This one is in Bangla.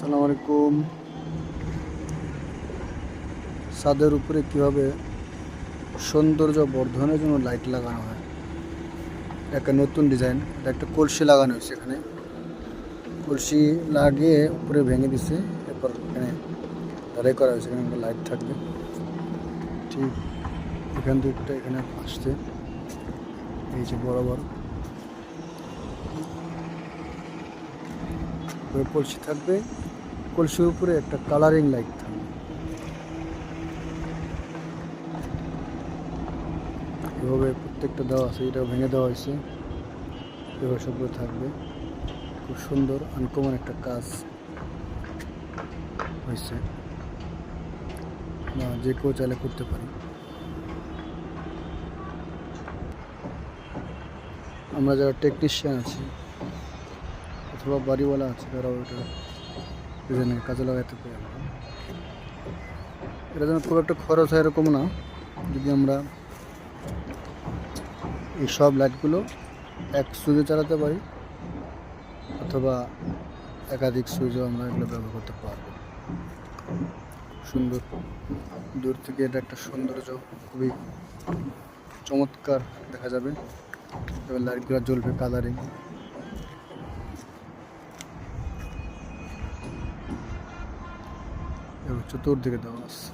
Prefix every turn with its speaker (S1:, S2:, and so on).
S1: আসসালামু আলাইকুম। ছাদের উপরে কিভাবে সৌন্দর্য বর্ধনের জন্য লাইট লাগানো হয়, একটা নতুন ডিজাইন। এটা একটা কলসি লাগানো হয়েছে, এখানে কলসি লাগিয়ে উপরে ভেঙে দিছে, এরপর এখানে ঢালাই করা হয়েছে। এখানে একটা লাইট থাকবে, ঠিক এখান থেকে এখানে আসছে, এই যে বরাবর কলসি থাকবে। কলসির উপরে একটা কালারিং লাইট থাকবে, এভাবে প্রত্যেকটা দেওয়া আছে। এটাও ভেঙে দেওয়া হয়েছে, এভাবে সবগুলো থাকবে। খুব সুন্দর আনকমন একটা কাজ হয়েছে, যে কেউ চাইলে করতে পারি। আমরা যারা টেকনিশিয়ান আছি অথবা বাড়িওয়ালা আছে, তারাও এটা ডিজাইনের কাজে লাগাতে পারি। আমরা এটা যেন খুব একটা খরচ হয় এরকম না। যদি আমরা এই সব লাইটগুলো এক সুইচে চালাতে পারি, অথবা একাধিক সুইচেও আমরা এগুলো ব্যবহার করতে পারবো। সুন্দর, দূর থেকে এটা একটা সৌন্দর্য, খুবই চমৎকার দেখা যাবে। এবার লাইটগুলো জ্বলবে কালারিং। এবার চতুর্দিকে দেওয়া আছে।